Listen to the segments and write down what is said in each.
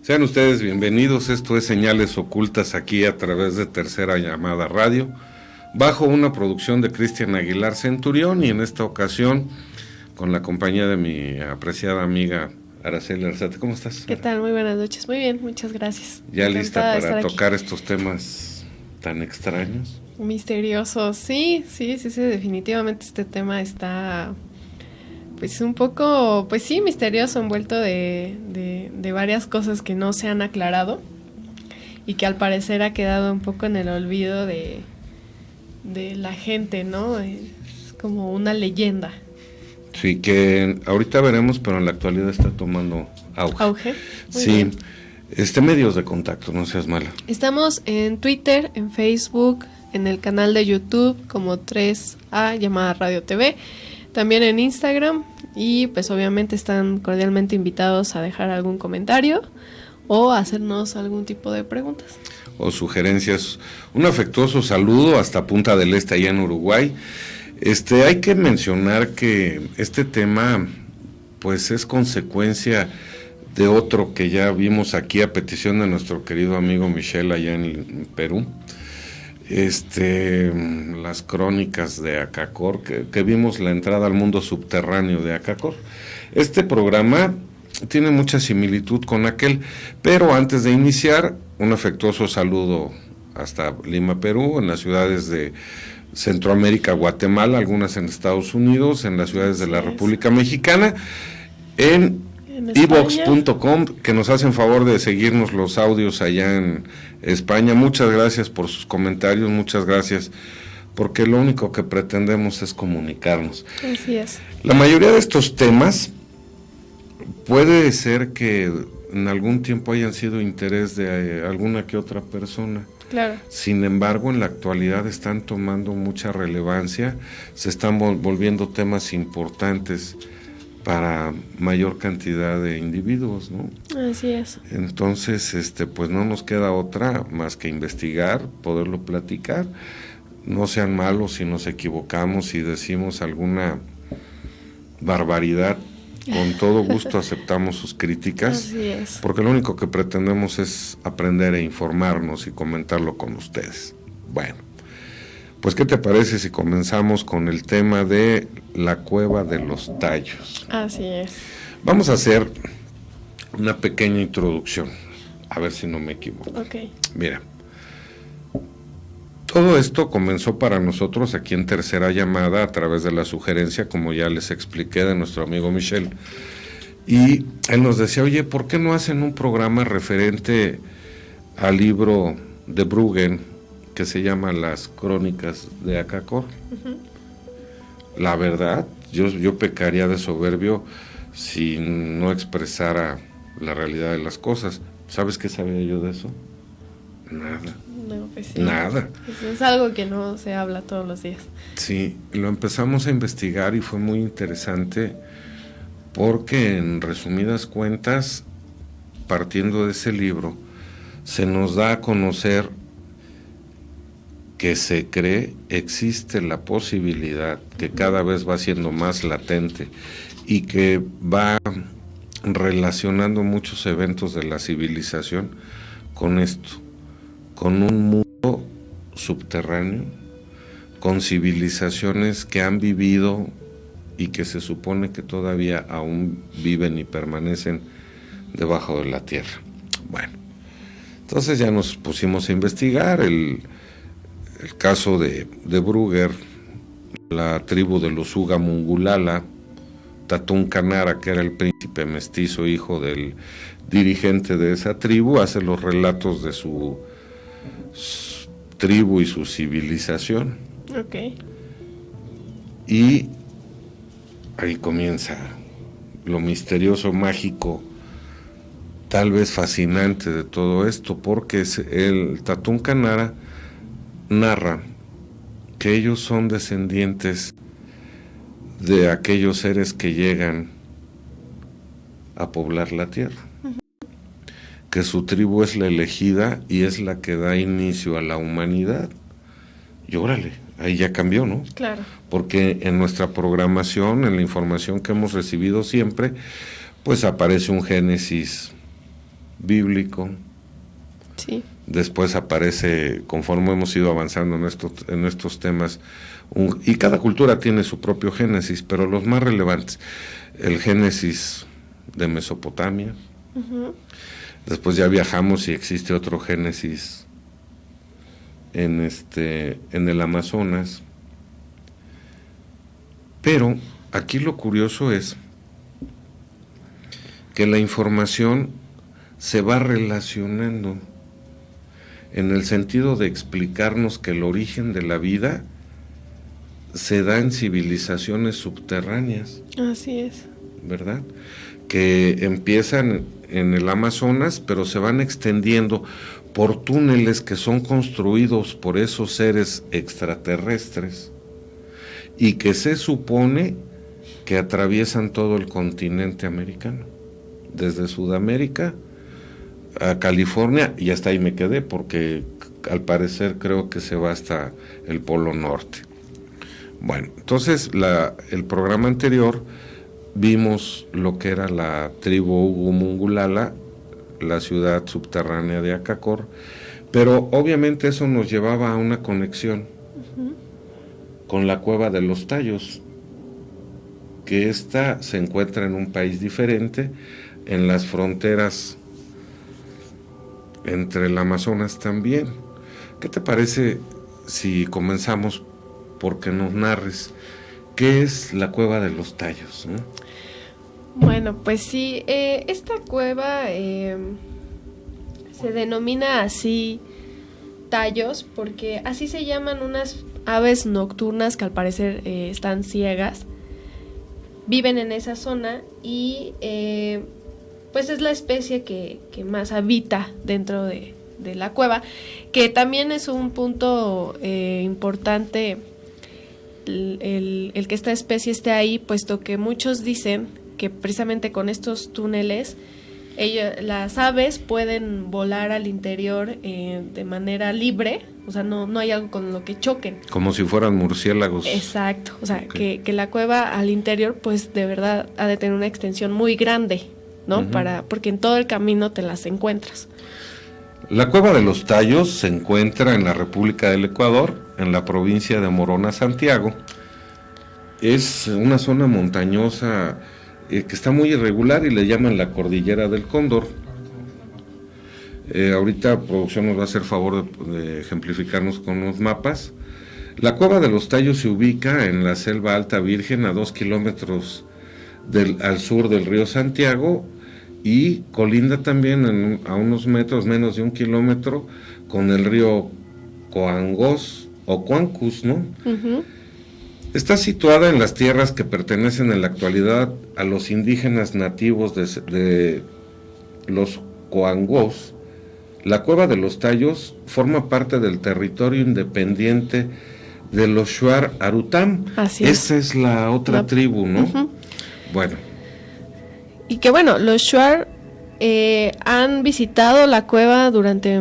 Sean ustedes bienvenidos, esto es Señales Ocultas aquí a través de Tercera Llamada Radio, bajo una producción de Cristian Aguilar Centurión y en esta ocasión con la compañía de mi apreciada amiga Araceli Arzate. ¿Cómo estás? ¿Qué tal? Muy buenas noches, muy bien, muchas gracias. ¿Ya lista para tocar estos temas tan extraños? Misteriosos, sí, definitivamente este tema está pues un poco, pues sí, misterioso, envuelto de varias cosas que no se han aclarado y que al parecer ha quedado un poco en el olvido de la gente, ¿no? Es como una leyenda. Sí, que ahorita veremos, pero en la actualidad está tomando auge. ¿Auge? Muy sí, bien. Medios de contacto, no seas mala. Estamos en Twitter, en Facebook, en el canal de YouTube como 3A Llamada Radio TV, también en Instagram, y pues obviamente están cordialmente invitados a dejar algún comentario o hacernos algún tipo de preguntas o sugerencias. Un afectuoso saludo hasta Punta del Este, allá en Uruguay. Hay que mencionar que este tema pues es consecuencia de otro que ya vimos aquí a petición de nuestro querido amigo Michel allá en Perú. Las crónicas de Acacor, que vimos la entrada al mundo subterráneo de Acacor. Este programa tiene mucha similitud con aquel, pero antes de iniciar, un afectuoso saludo hasta Lima, Perú, en las ciudades de Centroamérica, Guatemala, algunas en Estados Unidos, en las ciudades de la República Mexicana, en iVox.com, que nos hacen favor de seguirnos los audios allá en España. Muchas gracias por sus comentarios, muchas gracias, porque lo único que pretendemos es comunicarnos. Así es. La mayoría de estos temas puede ser que en algún tiempo hayan sido interés de alguna que otra persona. Claro. Sin embargo, en la actualidad están tomando mucha relevancia, se están volviendo temas importantes para mayor cantidad de individuos, ¿no? Así es. Entonces, pues no nos queda otra más que investigar, poderlo platicar. No sean malos si nos equivocamos y decimos alguna barbaridad. Con todo gusto aceptamos sus críticas. Así es. Porque lo único que pretendemos es aprender e informarnos y comentarlo con ustedes. Bueno, pues ¿qué te parece si comenzamos con el tema de la cueva de los tallos? Así es. Vamos a hacer una pequeña introducción, a ver si no me equivoco. Ok. Mira, todo esto comenzó para nosotros aquí en Tercera Llamada a través de la sugerencia, como ya les expliqué, de nuestro amigo Michel. Y él nos decía, oye, ¿por qué no hacen un programa referente al libro de Bruegel que se llama Las Crónicas de Acacor? Uh-huh. La verdad, yo pecaría de soberbio si no expresara la realidad de las cosas. ¿Sabes qué sabía yo de eso? Nada. No, pues sí. Nada. Pues es algo que no se habla todos los días. Sí, lo empezamos a investigar y fue muy interesante porque en resumidas cuentas, partiendo de ese libro, se nos da a conocer que se cree, existe la posibilidad que cada vez va siendo más latente y que va relacionando muchos eventos de la civilización con esto, con un mundo subterráneo, con civilizaciones que han vivido y que se supone que todavía aún viven y permanecen debajo de la tierra. Bueno, entonces ya nos pusimos a investigar el caso de Bruegel, la tribu de los Ugamungulala, Tatún Canara, que era el príncipe mestizo, hijo del dirigente de esa tribu, hace los relatos de su tribu y su civilización. Ok. Y ahí comienza lo misterioso, mágico, tal vez fascinante de todo esto, porque el Tatún Canara narra que ellos son descendientes de aquellos seres que llegan a poblar la tierra, que su tribu es la elegida y es la que da inicio a la humanidad. Y órale, ahí ya cambió, ¿no? Claro. Porque en nuestra programación, en la información que hemos recibido siempre, pues aparece un Génesis bíblico. Sí. Después aparece, conforme hemos ido avanzando en estos temas, y cada cultura tiene su propio Génesis, pero los más relevantes, el Génesis de Mesopotamia. Uh-huh. Después ya viajamos y existe otro Génesis en el Amazonas. Pero aquí lo curioso es que la información se va relacionando en el sentido de explicarnos que el origen de la vida se da en civilizaciones subterráneas. Así es. ¿Verdad? Que empiezan en el Amazonas, pero se van extendiendo por túneles que son construidos por esos seres extraterrestres y que se supone que atraviesan todo el continente americano, desde Sudamérica a California, y hasta ahí me quedé porque al parecer creo que se va hasta el Polo Norte. Bueno, entonces el programa anterior vimos lo que era la tribu Ugu-Mungulala, la ciudad subterránea de Acacor, pero obviamente eso nos llevaba a una conexión uh-huh. con la cueva de los Tayos, que esta se encuentra en un país diferente, en las fronteras entre el Amazonas también. ¿Qué te parece si comenzamos porque nos narres qué es la cueva de los Tayos? Bueno, pues sí, esta cueva se denomina así Tayos porque así se llaman unas aves nocturnas que al parecer están ciegas, viven en esa zona y pues es la especie que más habita dentro de la cueva, que también es un punto importante el que esta especie esté ahí, puesto que muchos dicen que precisamente con estos túneles las aves pueden volar al interior de manera libre, o sea, no hay algo con lo que choquen. Como si fueran murciélagos. Exacto, o sea, okay. que la cueva al interior pues de verdad ha de tener una extensión muy grande, ¿no? Uh-huh. Porque en todo el camino te las encuentras. La cueva de los Tayos se encuentra en la República del Ecuador, en la provincia de Morona, Santiago. Es una zona montañosa que está muy irregular y le llaman la Cordillera del Cóndor. Ahorita producción nos va a hacer favor de ejemplificarnos con los mapas. La cueva de los Tayos se ubica en la selva alta virgen a 2 kilómetros al sur del río Santiago y colinda también a unos metros, menos de 1 kilómetro, con el río Coangos o Cuancus, ¿no? Uh-huh. Está situada en las tierras que pertenecen en la actualidad a los indígenas nativos de los Coangos. La cueva de los Tayos forma parte del territorio independiente de los Shuar Arutam. Así es. Esa es la otra tribu, ¿no? Uh-huh. Bueno. Y que bueno, los Shuar han visitado la cueva durante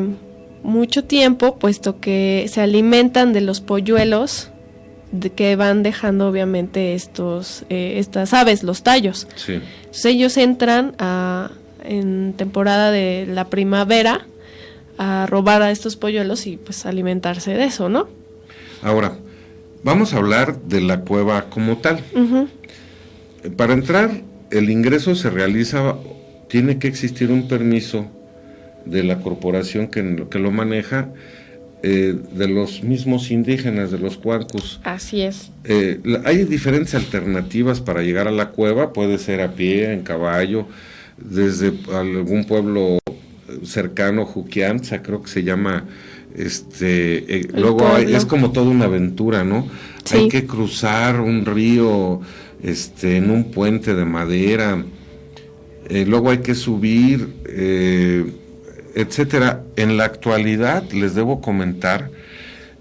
mucho tiempo, puesto que se alimentan de los polluelos que van dejando obviamente estas aves, los Tayos. Sí. Entonces ellos entran en temporada de la primavera a robar a estos polluelos y pues alimentarse de eso, ¿no? Ahora, vamos a hablar de la cueva como tal. Uh-huh. Para entrar, el ingreso se realiza, tiene que existir un permiso de la corporación que lo maneja, de los mismos indígenas, de los Cuancus. Así es. Hay diferentes alternativas para llegar a la cueva, puede ser a pie, en caballo, desde algún pueblo cercano, Juquiantza, creo que se llama, luego es como toda una aventura, ¿no? Sí. Hay que cruzar un río, en un puente de madera, luego hay que subir, etcétera. En la actualidad les debo comentar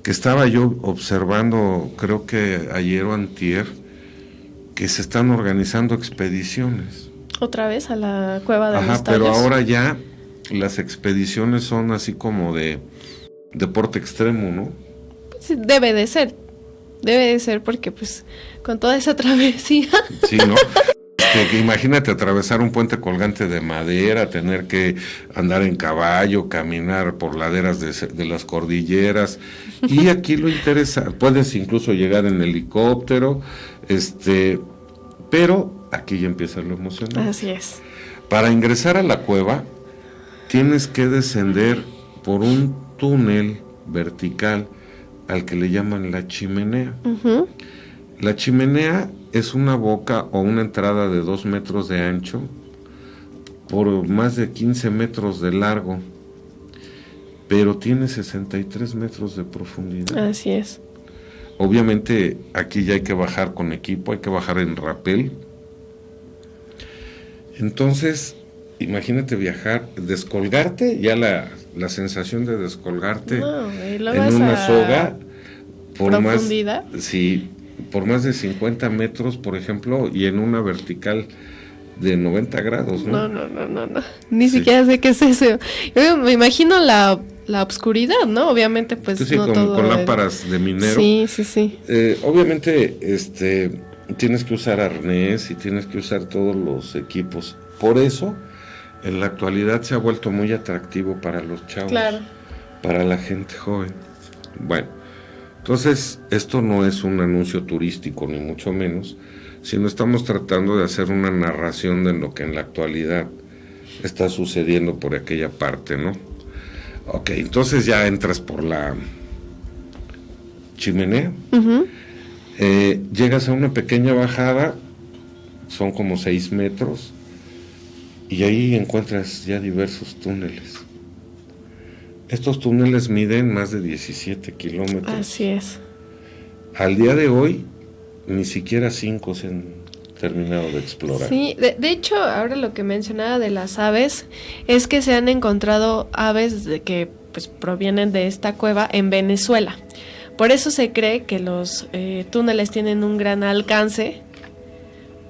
que estaba yo observando, creo que ayer o antier, que se están organizando expediciones. ¿Otra vez a la cueva de los Tayos? Pero ahora ya las expediciones son así como de deporte extremo, ¿no? Pues debe de ser porque pues con toda esa travesía. Sí, ¿no? Que imagínate atravesar un puente colgante de madera, tener que andar en caballo, caminar por laderas de las cordilleras. Y aquí lo interesa, puedes incluso llegar en helicóptero, pero aquí ya empieza lo emocionante. Así es. Para ingresar a la cueva, tienes que descender por un túnel vertical al que le llaman la chimenea. Uh-huh. La chimenea es una boca o una entrada de 2 metros de ancho por más de 15 metros de largo, pero tiene 63 metros de profundidad. Así es. Obviamente aquí ya hay que bajar con equipo, hay que bajar en rapel. Entonces, imagínate viajar, descolgarte, ya la sensación de descolgarte en una soga por profundidad. Por más de 50 metros, por ejemplo, y en una vertical de 90 grados, ¿no? No. Ni siquiera sé qué es eso. Yo me imagino la obscuridad, ¿no? Obviamente, pues sí, no todo con lámparas de minero. Sí. Obviamente, tienes que usar arnés y tienes que usar todos los equipos. Por eso, en la actualidad se ha vuelto muy atractivo para los chavos, claro, para la gente joven. Bueno, entonces esto no es un anuncio turístico ni mucho menos, sino estamos tratando de hacer una narración de lo que en la actualidad está sucediendo por aquella parte, ¿no? Ok, entonces ya entras por la chimenea, uh-huh. Llegas a una pequeña bajada, son como 6 metros, y ahí encuentras ya diversos túneles. Estos túneles miden más de 17 kilómetros. Así es. Al día de hoy, ni siquiera 5 se han terminado de explorar. Sí, de hecho, ahora lo que mencionaba de las aves, es que se han encontrado aves que pues provienen de esta cueva en Venezuela. Por eso se cree que los túneles tienen un gran alcance,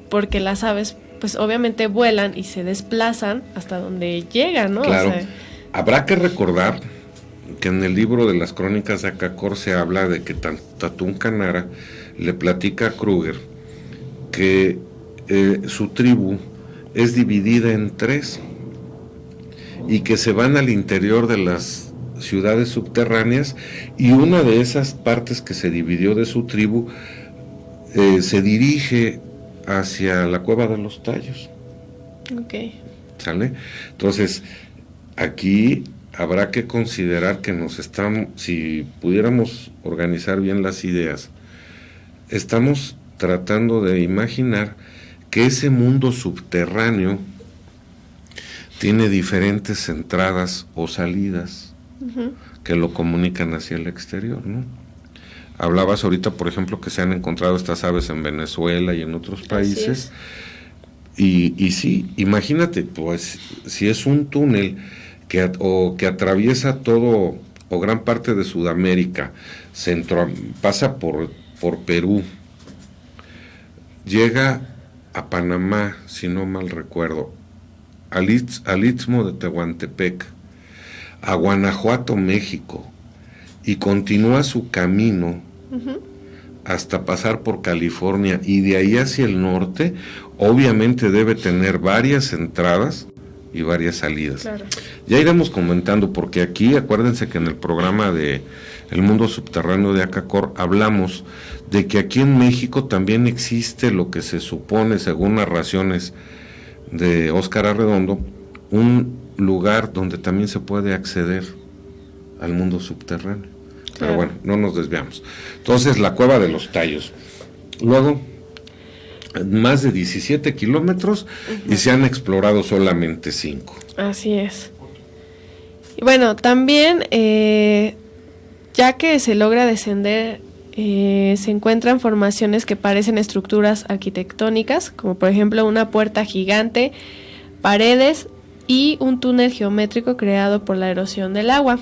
porque las aves pues obviamente vuelan y se desplazan hasta donde llegan, ¿no? Claro. O sea, habrá que recordar que en el libro de las crónicas de Acacor se habla de que Tatún Canara le platica a Kruger que su tribu es dividida en 3 y que se van al interior de las ciudades subterráneas, y una de esas partes que se dividió de su tribu se dirige hacia la Cueva de los Tallos. Ok. ¿Sale? Entonces, aquí habrá que considerar que si pudiéramos organizar bien las ideas, estamos tratando de imaginar que ese mundo subterráneo tiene diferentes entradas o salidas uh-huh. que lo comunican hacia el exterior, ¿no? Hablabas ahorita, por ejemplo, que se han encontrado estas aves en Venezuela y en otros países. Y sí, imagínate, pues, si es un túnel que atraviesa todo o gran parte de Sudamérica, pasa por Perú, llega a Panamá, si no mal recuerdo, al Istmo de Tehuantepec, a Guanajuato, México, y continúa su camino uh-huh. hasta pasar por California, y de ahí hacia el norte, obviamente debe tener varias entradas y varias salidas. Claro. Ya iremos comentando, porque aquí, acuérdense que en el programa de El Mundo Subterráneo de Acacor hablamos de que aquí en México también existe lo que se supone, según narraciones de Óscar Arredondo, un lugar donde también se puede acceder al mundo subterráneo. Claro. Pero bueno, no nos desviamos. Entonces, la Cueva de los Tallos. Luego, más de 17 kilómetros uh-huh. y se han explorado solamente 5. Así es. Y bueno, también, ya que se logra descender, se encuentran formaciones que parecen estructuras arquitectónicas, como por ejemplo una puerta gigante, paredes y un túnel geométrico creado por la erosión del agua.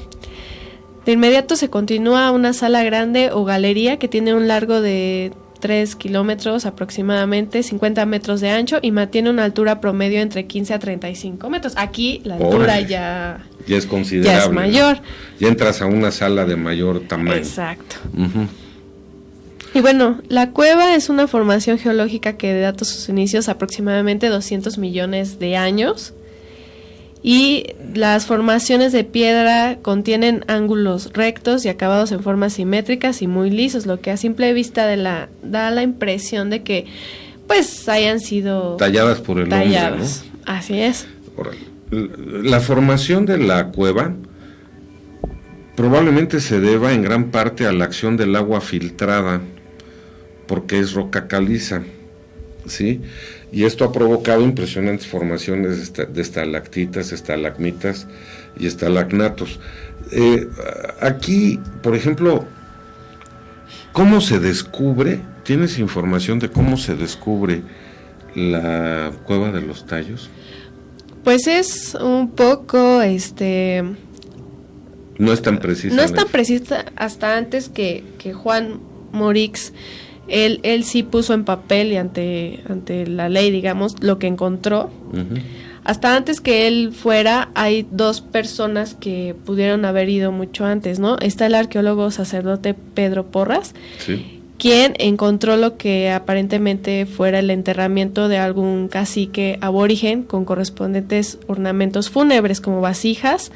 De inmediato se continúa a una sala grande o galería que tiene un largo de 3 kilómetros aproximadamente, 50 metros de ancho, y mantiene una altura promedio entre 15 a 35 metros. Aquí la altura ya es considerable. Ya es mayor. Ya entras a una sala de mayor tamaño. Exacto. Uh-huh. Y bueno, la cueva es una formación geológica que data sus inicios aproximadamente 200 millones de años. Y las formaciones de piedra contienen ángulos rectos y acabados en formas simétricas y muy lisos, lo que a simple vista da la impresión de que pues hayan sido talladas por el hombre, ¿no? Así es. La formación de la cueva probablemente se deba en gran parte a la acción del agua filtrada, porque es roca caliza, ¿sí? Y esto ha provocado impresionantes formaciones de estalactitas, estalagmitas y estalagnatos. Aquí, por ejemplo, ¿cómo se descubre? ¿Tienes información de cómo se descubre la Cueva de los Tallos? Pues es un poco, no es tan precisa. No es tan precisa hasta antes que Juan Morix. Él sí puso en papel y ante la ley, digamos, lo que encontró. Uh-huh. Hasta antes que él fuera, hay dos personas que pudieron haber ido mucho antes, ¿no? Está el arqueólogo sacerdote Pedro Porras, sí, quien encontró lo que aparentemente fuera el enterramiento de algún cacique aborigen con correspondientes ornamentos fúnebres como vasijas,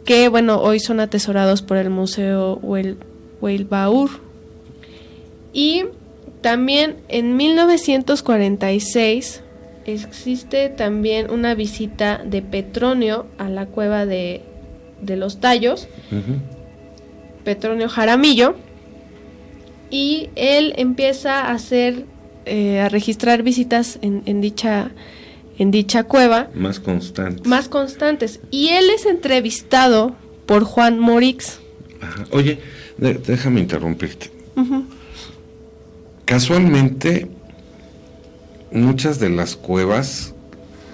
que, bueno, hoy son atesorados por el Museo Weilbaur. Y también en 1946 existe también una visita de Petronio a la cueva de los Tallos, uh-huh. Petronio Jaramillo, y él empieza a registrar visitas en dicha cueva. Más constantes. Y él es entrevistado por Juan Morix. Ajá. Oye, déjame interrumpirte. Uh-huh. Casualmente, muchas de las cuevas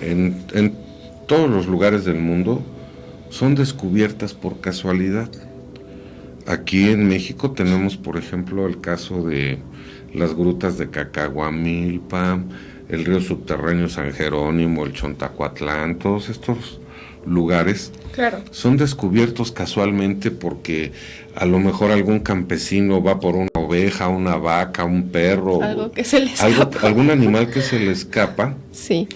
en todos los lugares del mundo son descubiertas por casualidad. Aquí en México tenemos, por ejemplo, el caso de las grutas de Cacahuamilpa, el río subterráneo San Jerónimo, el Chontacuatlán, todos estos lugares, claro, son descubiertos casualmente porque a lo mejor algún campesino va por una oveja, una vaca, un perro, algo que se le escapa, algún animal que se le escapa, sí,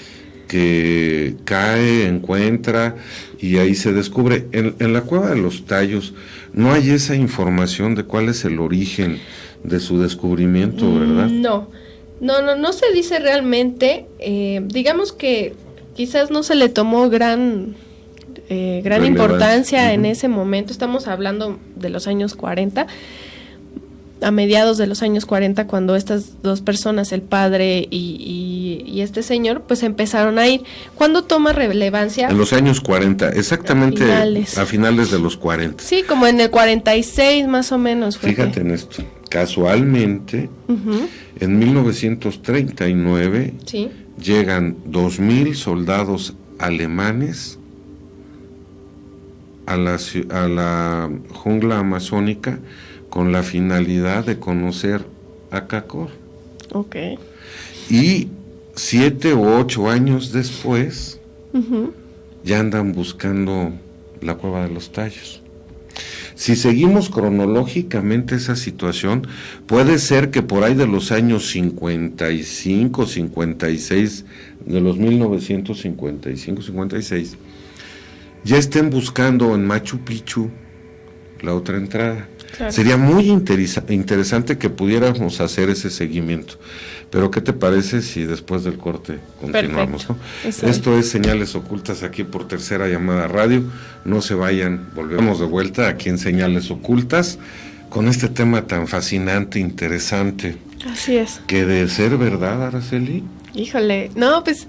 que cae, encuentra y ahí se descubre. En la Cueva de los Tallos no hay esa información de cuál es el origen de su descubrimiento, ¿verdad? No se dice realmente. Digamos que quizás no se le tomó gran importancia, uh-huh, en ese momento. Estamos hablando de los años 40, a mediados de los años 40, cuando estas dos personas, el padre y este señor, pues empezaron a ir. ¿Cuándo toma relevancia? En los años 40, exactamente a finales de los 40. Sí, como en el 46 más o menos. Fíjate en esto, casualmente, uh-huh, en 1939, sí, llegan 2,000 soldados alemanes a la jungla amazónica con la finalidad de conocer a Cacor. Okay. Y 7 u 8 años después, uh-huh, ya andan buscando la Cueva de los Tallos. Si seguimos cronológicamente esa situación, puede ser que por ahí de los años 55, 56, de los 1955, 56, ya estén buscando en Machu Picchu la otra entrada. Claro. Sería muy interesante que pudiéramos hacer ese seguimiento. Pero ¿qué te parece si después del corte continuamos? ¿No? Esto es Señales Ocultas aquí por Tercera Llamada Radio. No se vayan, volvemos de vuelta aquí en Señales Ocultas con este tema tan fascinante, interesante. Así es. Que de ser verdad, Araceli. Híjole, no, pues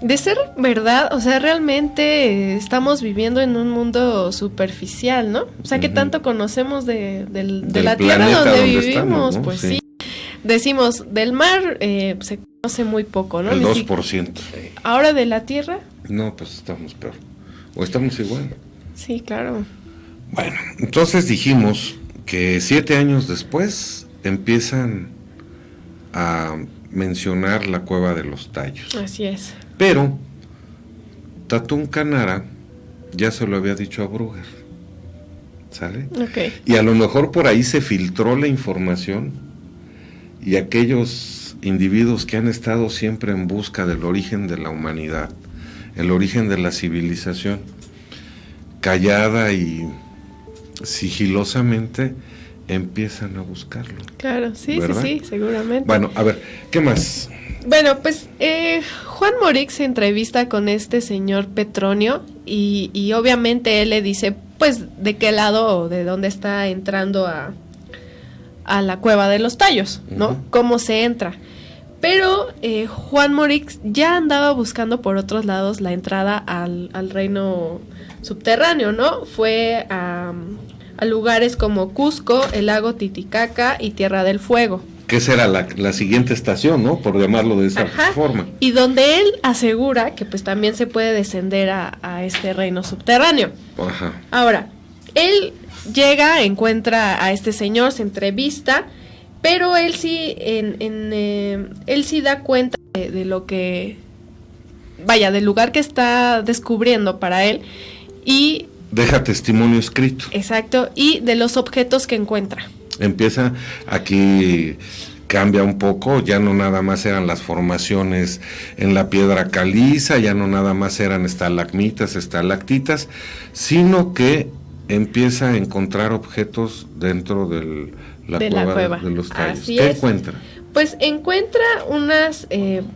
de ser verdad, o sea, realmente estamos viviendo en un mundo superficial, ¿no? O sea, ¿qué tanto conocemos de la tierra donde vivimos? Estamos, ¿no? Pues sí. Decimos, del mar se conoce muy poco, ¿no? El 2%. ¿Ahora de la tierra? No, pues estamos peor. O estamos igual. Sí, claro. Bueno, entonces dijimos que 7 años después empiezan a mencionar la Cueva de los Tallos. Así es. Pero Tatún Canara ya se lo había dicho a Brugger, ¿sale? Okay. Y a lo mejor por ahí se filtró la información y aquellos individuos que han estado siempre en busca del origen de la humanidad, el origen de la civilización, callada y sigilosamente empiezan a buscarlo. Claro, sí, ¿verdad? sí, seguramente. Bueno, a ver, ¿qué más? Bueno, pues Juan Morix se entrevista con este señor Petronio y obviamente él le dice, pues, de qué lado o de dónde está entrando a la cueva de los Tallos, ¿no? Uh-huh. Cómo se entra. Pero Juan Morix ya andaba buscando por otros lados la entrada al reino subterráneo, ¿no? Fue a lugares como Cusco, el lago Titicaca y Tierra del Fuego. Que será la siguiente estación, ¿no? Por llamarlo de esa forma. Y donde él asegura que pues también se puede descender a este reino subterráneo. Ajá. Ahora, él llega, encuentra a este señor, se entrevista, pero él sí, él sí da cuenta de lo que, vaya, del lugar que está descubriendo para él y... Deja testimonio escrito. Exacto, y de los objetos que encuentra. Empieza aquí, cambia un poco, ya no nada más eran las formaciones en la piedra caliza, ya no nada más eran estalagmitas, estalactitas, sino que empieza a encontrar objetos dentro de la cueva de los Tallos. Así ¿Qué es. encuentra? Pues encuentra unas,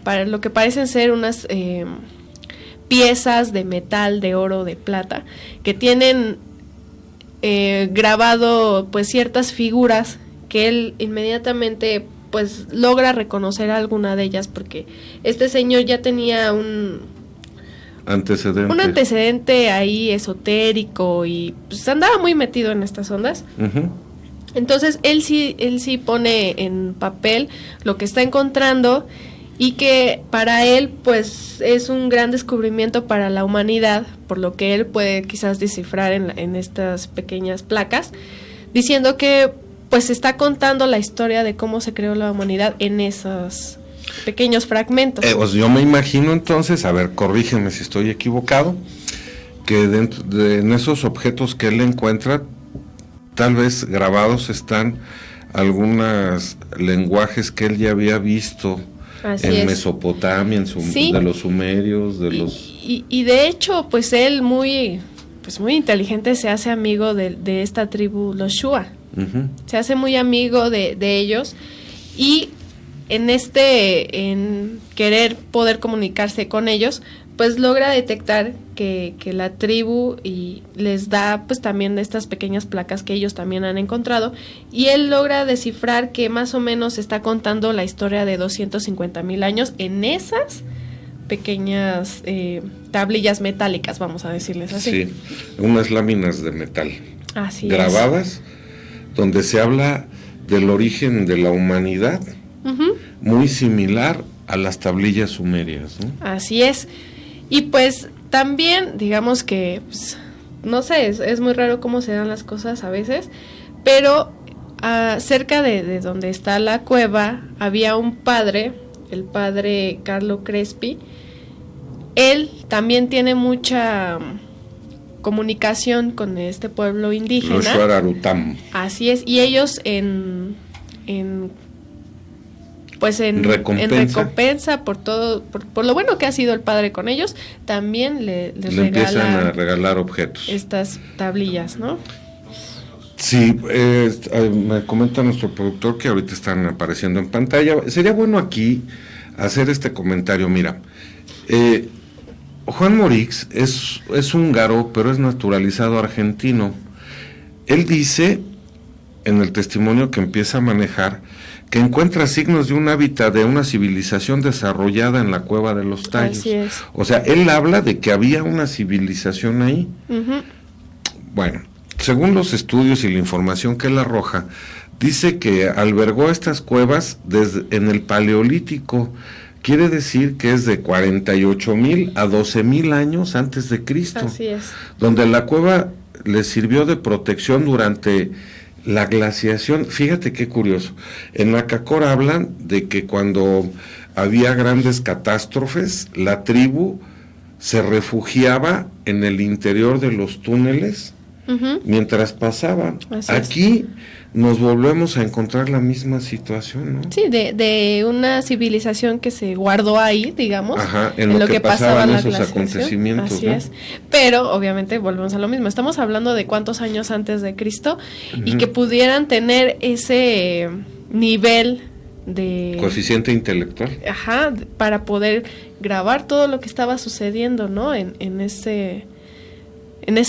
para lo que parecen ser unas piezas de metal, de oro, de plata, que tienen grabado pues ciertas figuras que él inmediatamente pues logra reconocer alguna de ellas porque este señor ya tenía un antecedente ahí esotérico y pues andaba muy metido en estas ondas. Uh-huh. Entonces él sí pone en papel lo que está encontrando y que para él pues es un gran descubrimiento para la humanidad, por lo que él puede quizás descifrar en estas pequeñas placas, diciendo que pues está contando la historia de cómo se creó la humanidad en esos pequeños fragmentos. Pues yo me imagino entonces, a ver, corrígeme si estoy equivocado, que en esos objetos que él encuentra, tal vez grabados están algunos lenguajes que él ya había visto. Así en es. Mesopotamia, sí. De los sumerios, de los... Y de hecho, pues él muy inteligente se hace amigo de esta tribu, los Shua. Uh-huh. Se hace muy amigo de ellos y en querer poder comunicarse con ellos, pues logra detectar que la tribu y les da pues también estas pequeñas placas que ellos también han encontrado y él logra descifrar que más o menos está contando la historia de 250,000 años en esas pequeñas tablillas metálicas, vamos a decirles así. Sí, unas láminas de metal. Así grabadas, es. Donde se habla del origen de la humanidad, uh-huh. Muy similar a las tablillas sumerias, ¿no? Así es. Y pues también, digamos que, pues, no sé, es muy raro cómo se dan las cosas a veces, pero cerca de donde está la cueva había un padre, el padre Carlo Crespi. Él también tiene mucha comunicación con este pueblo indígena. Los Xuararutam. Así es, y ellos en recompensa por todo, por lo bueno que ha sido el padre con ellos, también les empiezan a regalar objetos. Estas tablillas, ¿no? Sí, me comenta nuestro productor que ahorita están apareciendo en pantalla. Sería bueno aquí hacer este comentario. Mira, Juan Morix es húngaro, pero es naturalizado argentino. Él dice, en el testimonio que empieza a manejar, que encuentra signos de un hábitat de una civilización desarrollada en la cueva de los Tallos. Así es. O sea, él habla de que había una civilización ahí. Uh-huh. Bueno, según los estudios y la información que él arroja, dice que albergó estas cuevas en el Paleolítico. Quiere decir que es de 48,000 a 12,000 años antes de Cristo. Así es. Donde la cueva le sirvió de protección durante la glaciación. Fíjate qué curioso. En Acacor hablan de que cuando había grandes catástrofes, la tribu se refugiaba en el interior de los túneles mientras pasaban. Así Aquí nos volvemos a encontrar la misma situación, ¿no? Sí, de una civilización que se guardó ahí, digamos, en lo que pasaban esos acontecimientos. Así es. Pero obviamente volvemos a lo mismo. Estamos hablando de cuántos años antes de Cristo y que pudieran tener ese nivel de coeficiente intelectual. Para poder grabar todo lo que estaba sucediendo, ¿no? En ese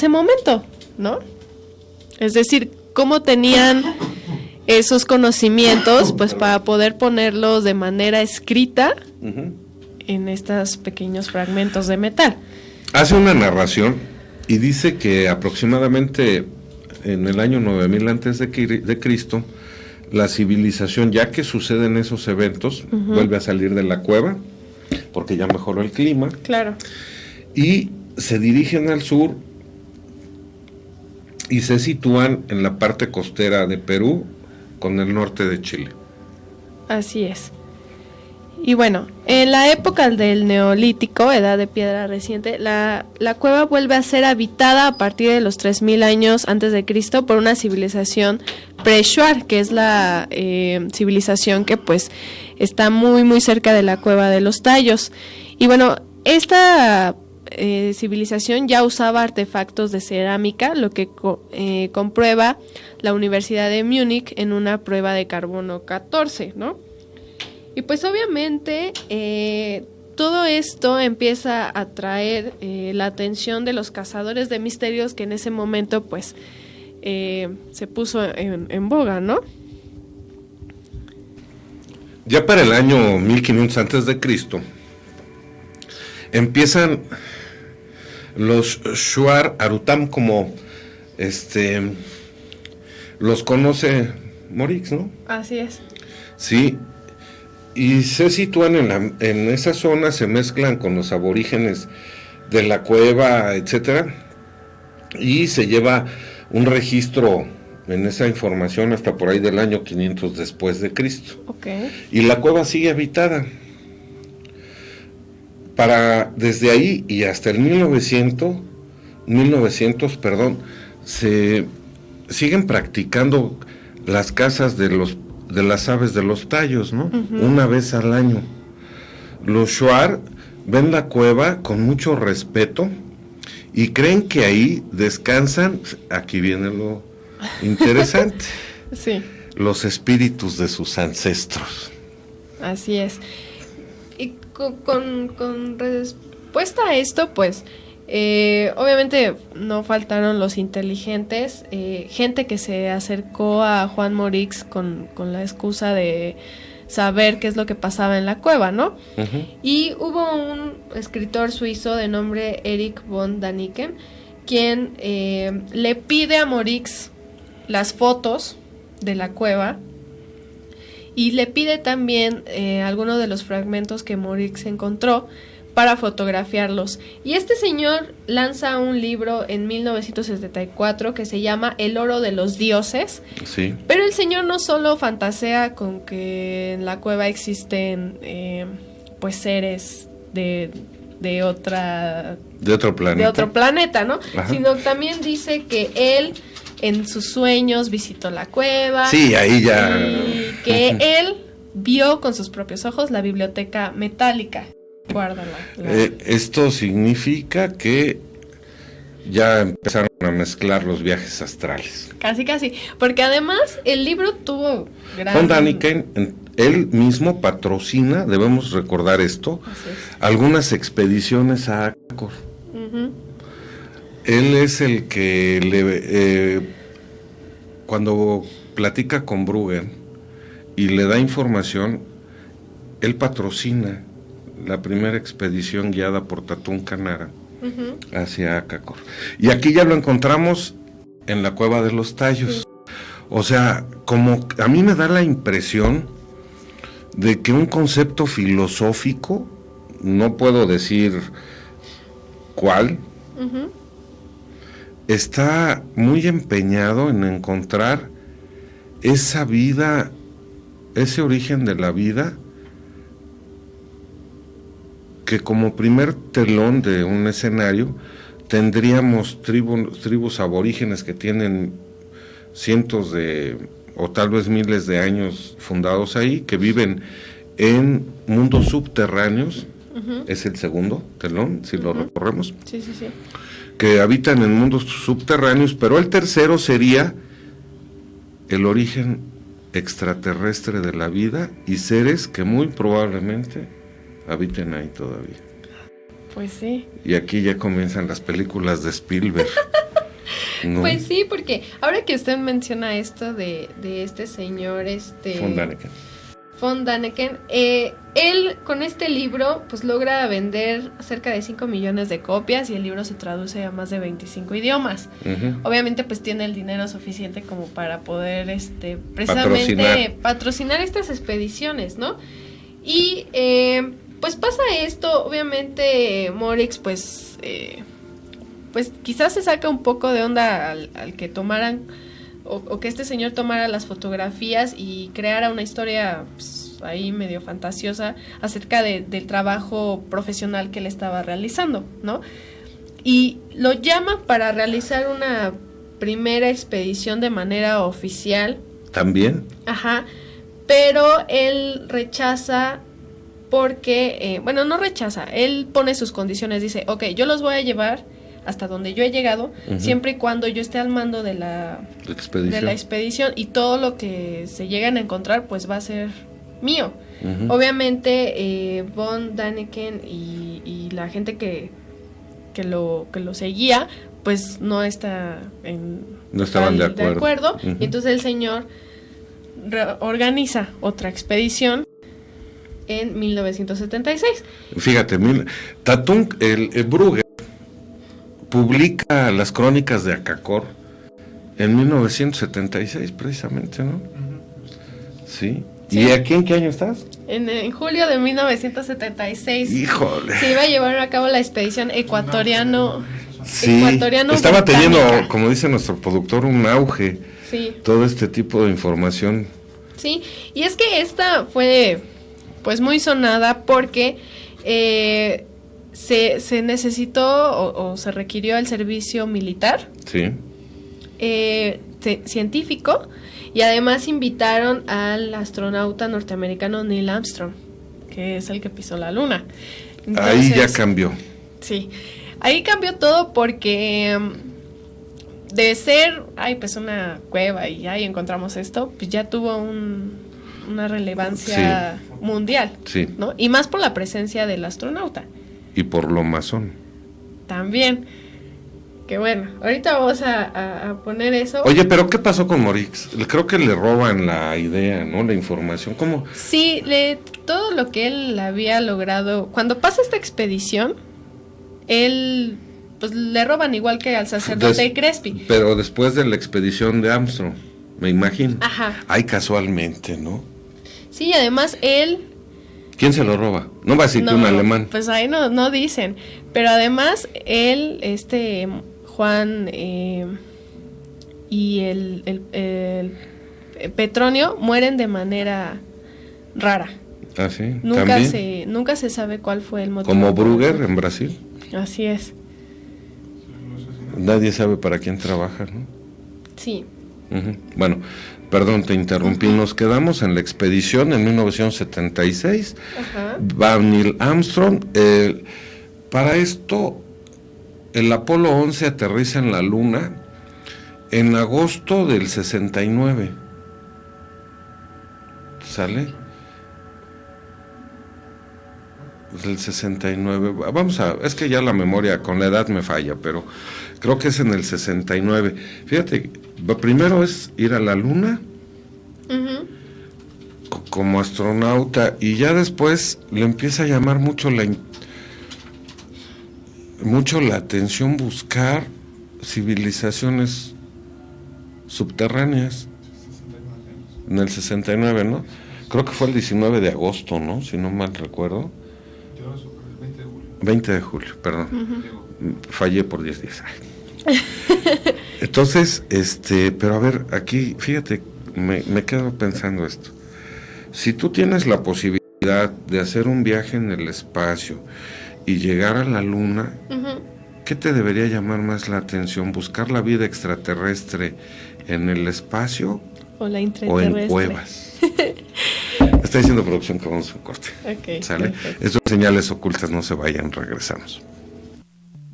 momento, ¿no? Es decir, cómo tenían esos conocimientos, pues para poder ponerlos de manera escrita en estos pequeños fragmentos de metal. Hace una narración y dice que aproximadamente en el año 9000 antes de Cristo, la civilización, ya que suceden esos eventos, vuelve a salir de la cueva, porque ya mejoró el clima. Claro. Y se dirigen al sur y se sitúan en la parte costera de Perú con el norte de Chile. Así es. Y bueno, en la época del Neolítico, edad de piedra reciente, la cueva vuelve a ser habitada a partir de los 3000 años antes de Cristo por una civilización pre-Shuar, que es la civilización que pues está muy muy cerca de la cueva de los Tallos. Y bueno, esta civilización ya usaba artefactos de cerámica, lo que comprueba la Universidad de Múnich en una prueba de carbono 14, ¿no? Y pues obviamente todo esto empieza a atraer la atención de los cazadores de misterios, que en ese momento pues se puso en boga, ¿no? Ya para el año 1500 antes de Cristo empiezan los Shuar Arutam, como los conoce Morix, ¿no? Así es. Sí, y se sitúan en esa zona, se mezclan con los aborígenes de la cueva, etcétera, y se lleva un registro en esa información hasta por ahí del año 500 después de Cristo. Okay. Y la cueva sigue habitada. Desde ahí y hasta el 1900, se siguen practicando las cazas de las aves de los tallos, ¿no? Una vez al año. Los Shuar ven la cueva con mucho respeto y creen que ahí descansan, aquí viene lo interesante, sí, los espíritus de sus ancestros. Así es. Y con respuesta a esto, pues, obviamente no faltaron los inteligentes, gente que se acercó a Juan Morix con la excusa de saber qué es lo que pasaba en la cueva, ¿no? Y hubo un escritor suizo de nombre Erich von Däniken, quien le pide a Morix las fotos de la cueva y le pide también algunos de los fragmentos que Morix encontró para fotografiarlos. Y este señor lanza un libro en 1974 que se llama El oro de los dioses. Sí. Pero el señor no solo fantasea con que en la cueva existen pues seres de otro planeta, ¿no? Ajá. Sino también dice que él en sus sueños visitó la cueva. Sí, ahí ya. Y que él vio con sus propios ojos la biblioteca metálica. Guárdala. Esto significa que ya empezaron a mezclar los viajes astrales. Casi, porque además el libro tuvo gran... Von Däniken, él mismo patrocina, debemos recordar esto, algunas expediciones a Acor. Él es el que cuando platica con Bruggen y le da información, él patrocina la primera expedición guiada por Tatún Canara hacia Acacor. Y aquí ya lo encontramos en la cueva de los Tallos. Sí. O sea, como a mí me da la impresión de que un concepto filosófico, no puedo decir cuál, está muy empeñado en encontrar esa vida, ese origen de la vida, que como primer telón de un escenario tendríamos tribus aborígenes que tienen cientos o tal vez miles de años fundados ahí, que viven en mundos subterráneos. Es el segundo telón, si lo recorremos. Sí. Que habitan en mundos subterráneos, pero el tercero sería el origen extraterrestre de la vida y seres que muy probablemente habiten ahí todavía. Pues sí. Y aquí ya comienzan las películas de Spielberg. ¿No? Pues sí, porque ahora que usted menciona esto de este señor, Von Däniken, él con este libro pues logra vender cerca de 5 millones de copias y el libro se traduce a más de 25 idiomas. Obviamente pues tiene el dinero suficiente como para poder precisamente patrocinar estas expediciones, ¿no? Y pues pasa esto, obviamente Moritz pues quizás se saca un poco de onda al que tomaran o que este señor tomara las fotografías y creara una historia pues, ahí medio fantasiosa acerca del trabajo profesional que él estaba realizando, ¿no? Y lo llama para realizar una primera expedición de manera oficial. ¿También? Ajá, pero él rechaza porque, no rechaza, él pone sus condiciones, dice, ok, yo los voy a llevar hasta donde yo he llegado, siempre y cuando yo esté al mando de la expedición y todo lo que se lleguen a encontrar pues va a ser mío. Obviamente Von Däniken y la gente que lo seguía pues no estaban de acuerdo. Y entonces el señor organiza otra expedición en 1976. Fíjate, Tatung, el Brugger publica las crónicas de Acacor en 1976, precisamente, ¿no? Sí. ¿Y aquí en qué año estás? En julio de 1976. ¡Híjole! Se iba a llevar a cabo la expedición ecuatoriano. Sí, estaba teniendo, como dice nuestro productor, un auge. Sí. Todo este tipo de información. Sí, y es que esta fue, pues, muy sonada porque se necesitó o se requirió el servicio militar, sí, científico, y además invitaron al astronauta norteamericano Neil Armstrong, que es el que pisó la luna. Entonces, ahí ya cambió. Sí, ahí cambió todo porque de ser, pues una cueva y ahí encontramos esto, pues ya tuvo una relevancia mundial, sí, ¿no? Y más por la presencia del astronauta. Y por lo masón. También. Que bueno, ahorita vamos a poner eso. Oye, pero ¿qué pasó con Moritz? Creo que le roban la idea, ¿no? La información. ¿Cómo? Sí, todo lo que él había logrado. Cuando pasa esta expedición, él, pues le roban igual que al sacerdote Crespi. Pero después de la expedición de Armstrong, me imagino. Ajá. Ay, casualmente, ¿no? Sí, además él... ¿Quién se lo roba? No va a decir que un alemán. Pues ahí no dicen. Pero además él, Juan y el Petronio mueren de manera rara. Ah, sí. Nunca se sabe cuál fue el motivo. Como Brugger en Brasil. Así es. Nadie sabe para quién trabaja, ¿no? Sí. Bueno, perdón, te interrumpí. Nos quedamos en la expedición en 1976. Va Neil Armstrong. Para esto, el Apolo 11 aterriza en la Luna en agosto del 69. ¿Sale? Del 69. Vamos es que ya la memoria con la edad me falla, pero creo que es en el 69. Fíjate, lo primero es ir a la Luna como astronauta y ya después le empieza a llamar mucho la atención buscar civilizaciones subterráneas en el 69, ¿no? Creo que fue el 19 de agosto, ¿no? Si no mal recuerdo. 20 de julio, perdón. Fallé por 10 días. Entonces, pero a ver, aquí, fíjate, me quedo pensando esto. Si tú tienes la posibilidad de hacer un viaje en el espacio y llegar a la Luna, ¿qué te debería llamar más la atención? ¿Buscar la vida extraterrestre en el espacio o la o intraterrestre? en cuevas? Está diciendo producción que vamos a un corte. Ok, ¿Sale? perfecto. Estos señales ocultas, no se vayan, regresamos.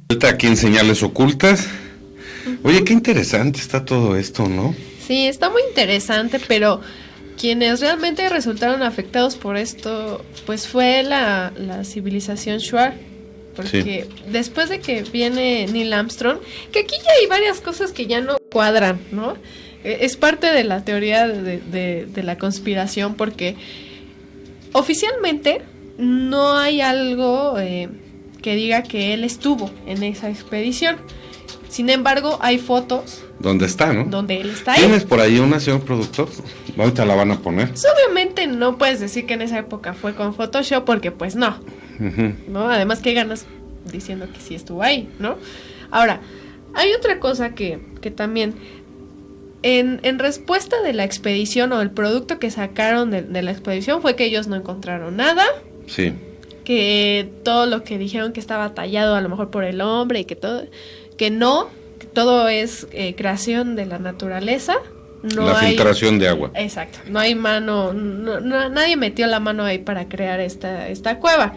Está aquí en Señales Ocultas. Oye, qué interesante está todo esto, ¿no? Sí, está muy interesante, pero quienes realmente resultaron afectados por esto, pues fue la civilización Shuar. Porque después de que viene Neil Armstrong, que aquí ya hay varias cosas que ya no cuadran, ¿no? Es parte de la teoría de la conspiración, porque oficialmente no hay algo que diga que él estuvo en esa expedición. Sin embargo, hay fotos ¿Dónde está, no? donde él está ahí. ¿Tienes por ahí una, señor productor? Ahorita la van a poner. Pues obviamente no puedes decir que en esa época fue con Photoshop, porque pues no. ¿No? Además, qué ganas diciendo que sí estuvo ahí, ¿no? Ahora, hay otra cosa que también, en respuesta de la expedición o el producto que sacaron de la expedición fue que ellos no encontraron nada. Sí. Que todo lo que dijeron que estaba tallado a lo mejor por el hombre y que todo, que todo es creación de la naturaleza. No la filtración de agua. Exacto, no hay mano, nadie metió la mano ahí para crear esta cueva.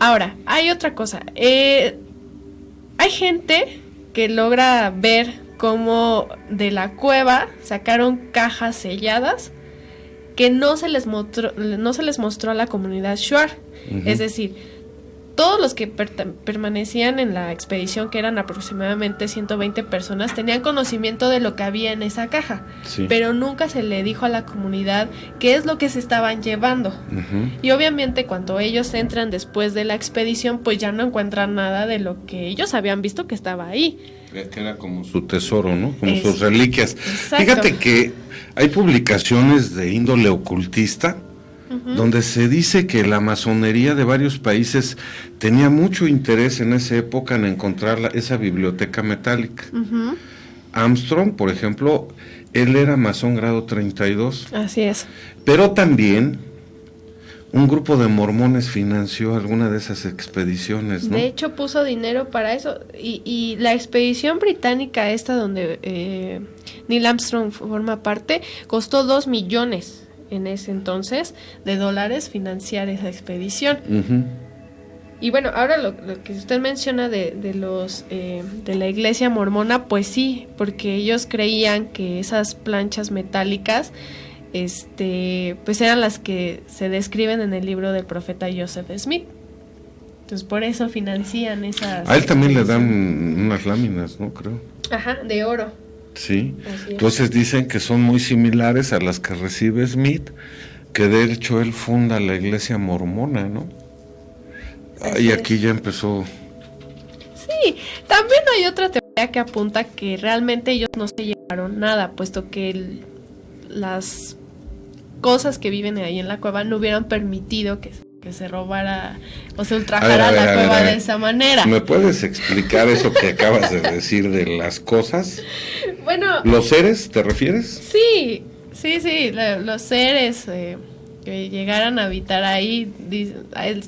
Ahora, hay otra cosa. Hay gente que logra ver cómo de la cueva sacaron cajas selladas que no se les mostró a la comunidad Shuar. Es decir, todos los que permanecían en la expedición, que eran aproximadamente 120 personas, tenían conocimiento de lo que había en esa caja, pero nunca se le dijo a la comunidad qué es lo que se estaban llevando. Y obviamente cuando ellos entran después de la expedición, pues ya no encuentran nada de lo que ellos habían visto que estaba ahí. Que era como su tesoro, ¿no? Como sus reliquias. Exacto. Fíjate que hay publicaciones de índole ocultista donde se dice que la masonería de varios países tenía mucho interés en esa época en encontrar esa biblioteca metálica. Armstrong, por ejemplo, él era masón grado 32. Así es. Pero también un grupo de mormones financió alguna de esas expediciones, ¿no? De hecho, puso dinero para eso. Y la expedición británica esta donde Neil Armstrong forma parte, costó $2 millones en ese entonces de dólares financiar esa expedición. Y bueno, ahora lo que usted menciona de la iglesia mormona, pues sí, porque ellos creían que esas planchas metálicas pues eran las que se describen en el libro del profeta Joseph Smith. Entonces por eso financian esas. A él también le dan unas láminas, ¿no? Creo. Ajá, de oro. Sí. Entonces dicen que son muy similares a las que recibe Smith, que de hecho él funda la iglesia mormona, ¿no? Y aquí ya empezó. Sí, también hay otra teoría que apunta que realmente ellos no se llevaron nada, puesto que las cosas que viven ahí en la cueva no hubieran permitido que se robara o se ultrajara la cueva de esa manera. ¿Me puedes explicar eso que acabas de decir de las cosas? Bueno, ¿Los seres te refieres? Sí, los seres que llegaran a habitar ahí,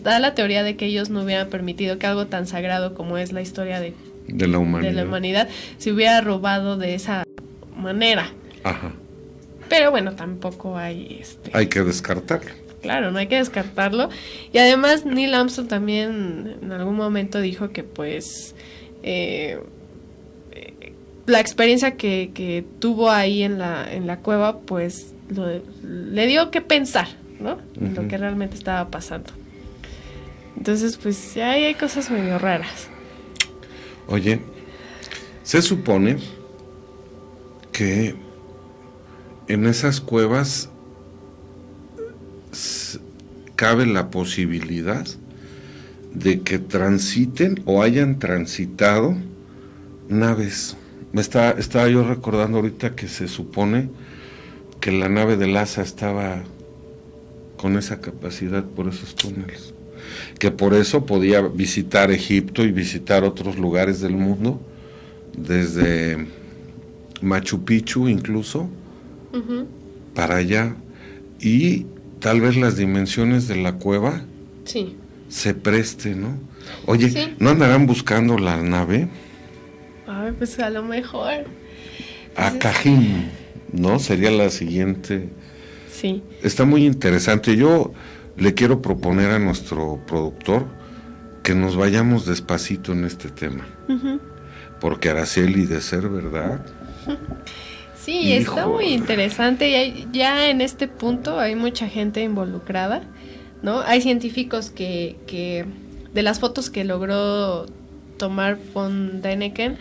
da la teoría de que ellos no hubieran permitido que algo tan sagrado como es la historia de la humanidad se hubiera robado de esa manera. Ajá. Pero bueno, tampoco hay hay que descartarlo. Claro, no hay que descartarlo. Y además Neil Armstrong también en algún momento dijo que pues la experiencia que tuvo ahí en la cueva pues le dio que pensar, ¿no? Lo que realmente estaba pasando. Entonces pues ya hay cosas medio raras. Oye, se supone que en esas cuevas cabe la posibilidad de que transiten o hayan transitado naves. Estaba yo recordando ahorita que se supone que la nave de NASA estaba con esa capacidad por esos túneles, que por eso podía visitar Egipto y visitar otros lugares del mundo, desde Machu Picchu incluso, para allá, y tal vez las dimensiones de la cueva se preste, ¿no? Oye, Sí. ¿no andarán buscando la nave? Ay, pues a lo mejor. Acajim, ¿no? Sería la siguiente. Sí. Está muy interesante. Yo le quiero proponer a nuestro productor que nos vayamos despacito en este tema. Uh-huh. Porque Araceli, de ser verdad. Sí, Hijo. está muy interesante y ya en este punto hay mucha gente involucrada, ¿no? Hay científicos que de las fotos que logró tomar von Däniken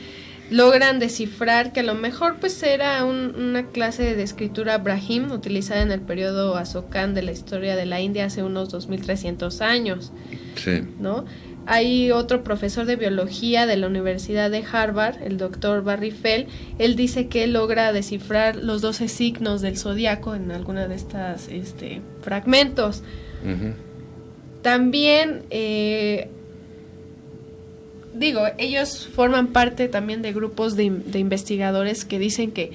logran descifrar que a lo mejor pues era una clase de escritura Brahim utilizada en el periodo Asokan de la historia de la India hace unos 2300 años, Sí. ¿no? Hay otro profesor de biología de la Universidad de Harvard, el doctor Barry Fell. Él dice que logra descifrar los 12 signos del zodiaco en alguna de estas fragmentos. Uh-huh. También, ellos forman parte también de grupos de investigadores que dicen que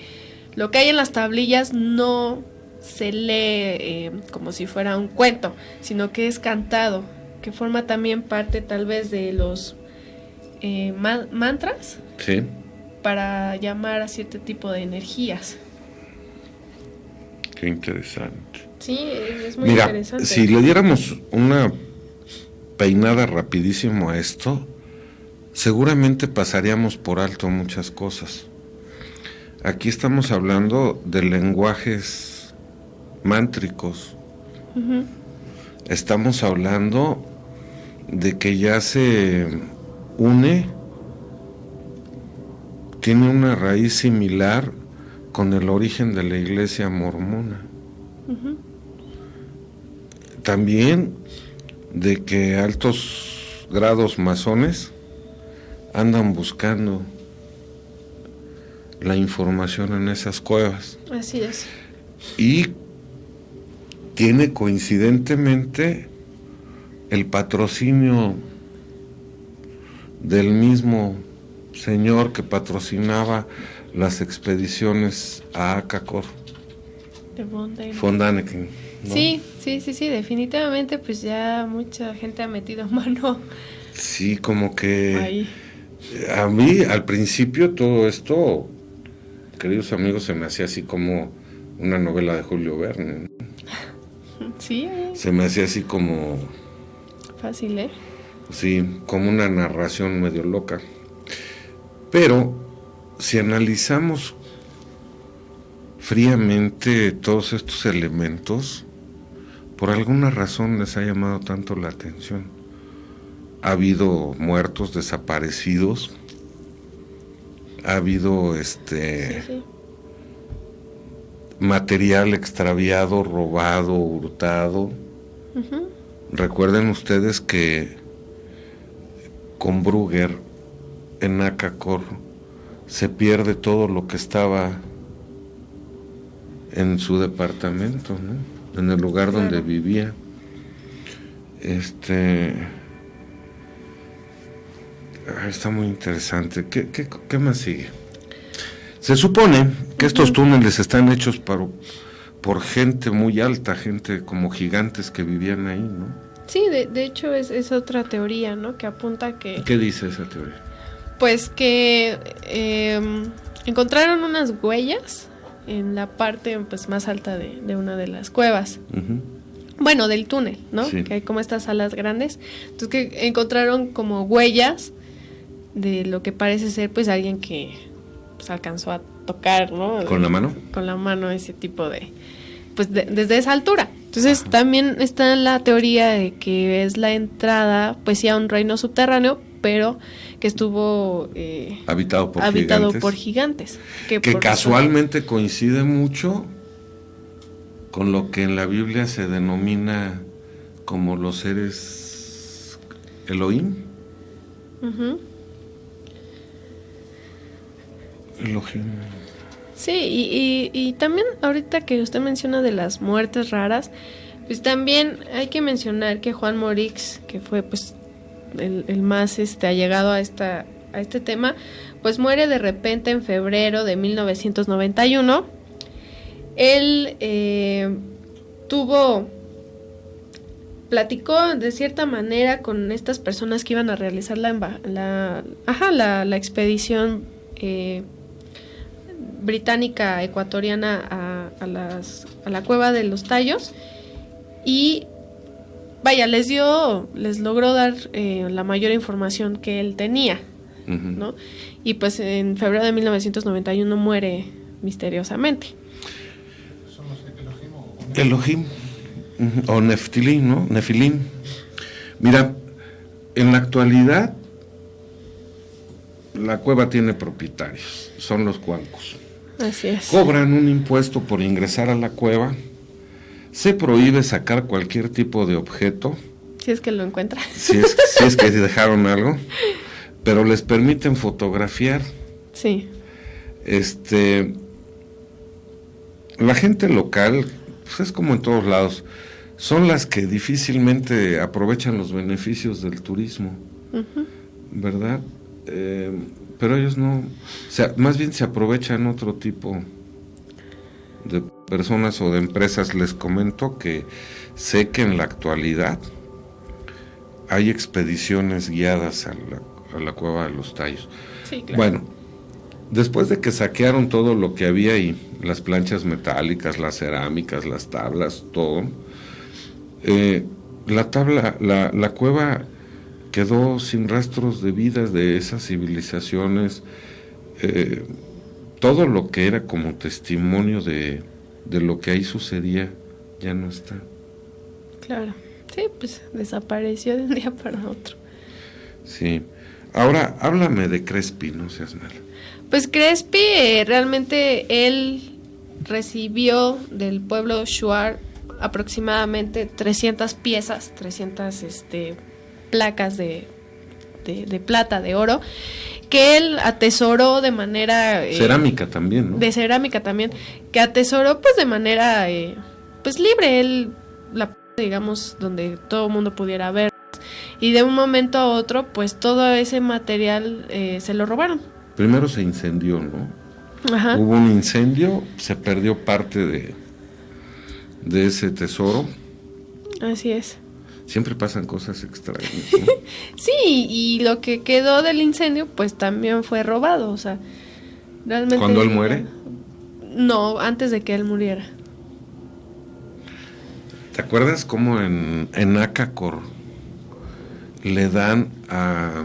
lo que hay en las tablillas no se lee como si fuera un cuento, sino que es cantado, que forma también parte tal vez de los mantras, Sí. para llamar a cierto tipo de energías. Qué interesante. Sí, es muy Mira, interesante. si le diéramos una peinada rapidísimo a esto, seguramente pasaríamos por alto muchas cosas. Aquí estamos hablando de lenguajes mántricos. Uh-huh. Estamos hablando de que ya se une, tiene una raíz similar con el origen de la iglesia mormona. Uh-huh. También de que altos grados masones andan buscando la información en esas cuevas. Así es. Y tiene coincidentemente el patrocinio del mismo señor que patrocinaba las expediciones a Acacor, De von Däniken, ¿no? Sí, definitivamente pues ya mucha gente ha metido mano Sí, como que ahí. a mí al principio todo esto, queridos amigos, se me hacía así como una novela de Julio Verne, ¿no? Sí, Se me hacía así como, fácil, ¿eh? sí, como una narración medio loca. Pero si analizamos fríamente todos estos elementos, por alguna razón les ha llamado tanto la atención. Ha habido muertos, desaparecidos, ha habido Sí. material extraviado, robado, hurtado. Uh-huh. Recuerden ustedes que con Brugger en Acacor se pierde todo lo que estaba en su departamento, ¿no? En el lugar Claro. donde vivía. Está muy interesante. ¿Qué más sigue? Se supone que estos túneles están hechos por gente muy alta, gente como gigantes que vivían ahí, ¿no? Sí, de hecho es otra teoría, ¿no? Que apunta que... ¿Qué dice esa teoría? Pues que encontraron unas huellas en la parte pues más alta de una de las cuevas. Uh-huh. Bueno, del túnel, ¿no? Sí. Que hay como estas salas grandes. Entonces que encontraron como huellas de lo que parece ser pues alguien que pues alcanzó a tocar, ¿no? ¿Con la mano? Con la mano ese tipo de... pues desde esa altura. Entonces también está la teoría de que es la entrada pues sí a un reino subterráneo, pero que estuvo habitado por gigantes. Que Que por casualmente coincide mucho con lo que en la Biblia se denomina como los seres Elohim. Uh-huh. Elohim. Sí, y también ahorita que usted menciona de las muertes raras, pues también hay que mencionar que Juan Morix, que fue pues el más allegado a este tema, pues muere de repente en febrero de 1991. Él tuvo, platicó de cierta manera con estas personas que iban a realizar la expedición británica ecuatoriana a la cueva de los Tallos, y vaya, les logró dar la mayor información que él tenía, ¿no? Y pues en febrero de 1991 muere misteriosamente. ¿Son los Elohim o Neftilim, ¿no? Nefilim. Mira, en la actualidad la cueva tiene propietarios, son los cuancos. Así es. Cobran un impuesto por ingresar a la cueva. Se prohíbe sacar cualquier tipo de objeto. Si es que lo encuentran. Si es que dejaron algo. Pero les permiten fotografiar. Sí. La gente local, pues es como en todos lados, son las que difícilmente aprovechan los beneficios del turismo, ¿verdad? Pero ellos no, más bien se aprovechan otro tipo de personas o de empresas. Les comento que sé que en la actualidad hay expediciones guiadas a la cueva de los Tallos. Sí, claro. Bueno, después de que saquearon todo lo que había ahí, las planchas metálicas, las cerámicas, las tablas, todo, la cueva quedó sin rastros de vidas de esas civilizaciones. Todo lo que era como testimonio de lo que ahí sucedía ya no está. Claro. Sí, pues desapareció de un día para otro. Sí. Ahora, háblame de Crespi, no seas mala. Pues Crespi, realmente él recibió del pueblo Shuar aproximadamente 300 piezas, 300 placas de plata, de oro, que él atesoró de manera... cerámica también, ¿no? De cerámica también, que atesoró pues de manera pues libre, él digamos, donde todo el mundo pudiera ver, y de un momento a otro pues todo ese material se lo robaron. Primero se incendió, ¿no? Ajá. Hubo un incendio, se perdió parte de ese tesoro. Así es. Siempre pasan cosas extrañas, ¿no? Sí, y lo que quedó del incendio pues también fue robado, o sea, realmente... ¿Cuándo él muere? No, antes de que él muriera. ¿Te acuerdas cómo en Acacor le dan a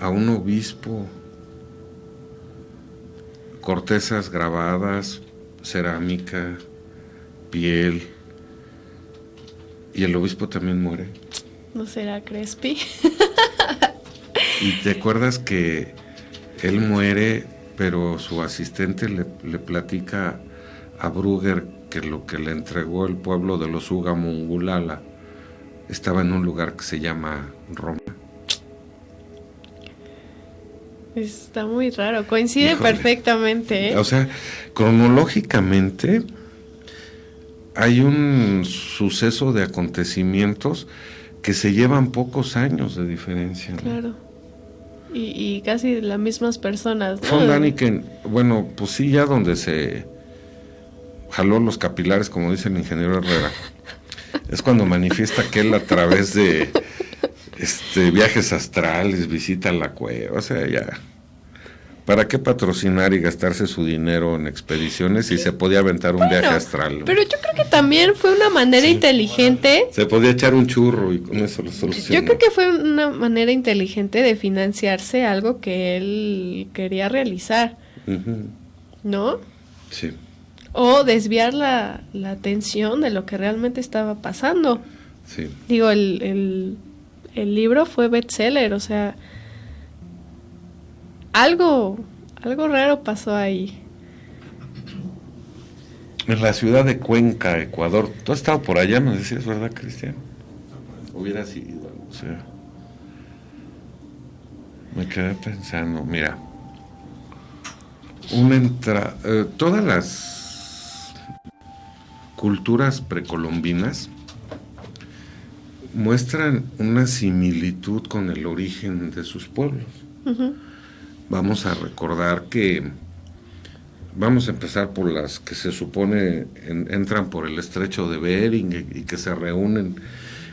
un obispo cortezas grabadas, cerámica, piel, y el obispo también muere? ¿No será Crespi? Y te acuerdas que él muere, pero su asistente le platica a Brugger que lo que le entregó el pueblo de los Ugamungulala estaba en un lugar que se llama Roma. Está muy raro, coincide Híjole. Perfectamente, ¿eh? O sea, cronológicamente hay un suceso de acontecimientos que se llevan pocos años de diferencia, ¿no? Claro. Y casi las mismas personas, ¿no? Von Daniken, bueno, pues sí, ya donde se jaló los capilares, como dice el ingeniero Herrera, es cuando manifiesta que él a través de viajes astrales visita la cueva. O sea, ya, ¿para qué patrocinar y gastarse su dinero en expediciones si se podía aventar un viaje astral, ¿no? Pero yo creo que también fue una manera inteligente. Se podía echar un churro y con eso lo solucionó. Yo creo que fue una manera inteligente de financiarse algo que él quería realizar, ¿no? Sí. O desviar la atención de lo que realmente estaba pasando. Sí. Digo, el libro fue bestseller, o sea, algo raro pasó ahí. En la ciudad de Cuenca, Ecuador. Tú has estado por allá, me decías, ¿verdad, Cristian? Hubieras ido, o sea. Me quedé pensando, mira, todas las culturas precolombinas muestran una similitud con el origen de sus pueblos. Vamos a recordar que vamos a empezar por las que se supone entran por el estrecho de Bering y que se reúnen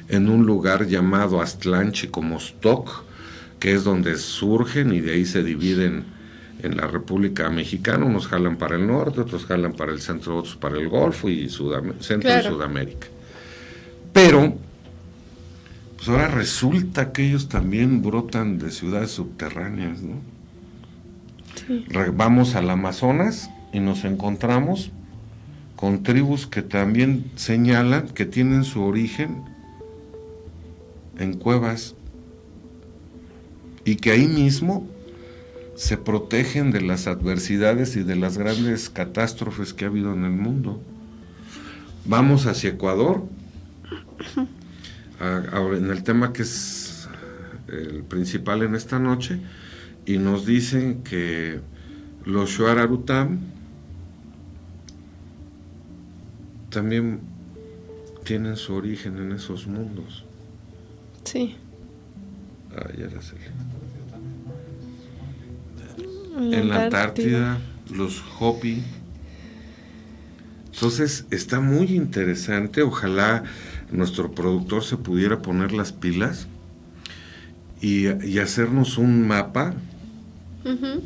en un lugar llamado Aztlán-Chicomostok, que es donde surgen y de ahí se dividen en la República Mexicana. Unos jalan para el norte, otros jalan para el centro, otros para el Golfo y centro Claro. de Sudamérica. Pero pues ahora resulta que ellos también brotan de ciudades subterráneas, ¿no? Sí. Vamos al Amazonas y nos encontramos con tribus que también señalan que tienen su origen en cuevas y que ahí mismo se protegen de las adversidades y de las grandes catástrofes que ha habido en el mundo. Vamos hacia Ecuador, ahora en el tema que es el principal en esta noche, y nos dicen que los Shuar-Arutam también tienen su origen en esos mundos. Sí. Ya la sé. En En la Antártida, los Hopi. Entonces está muy interesante. Ojalá nuestro productor se pudiera poner las pilas y hacernos un mapa Ujú.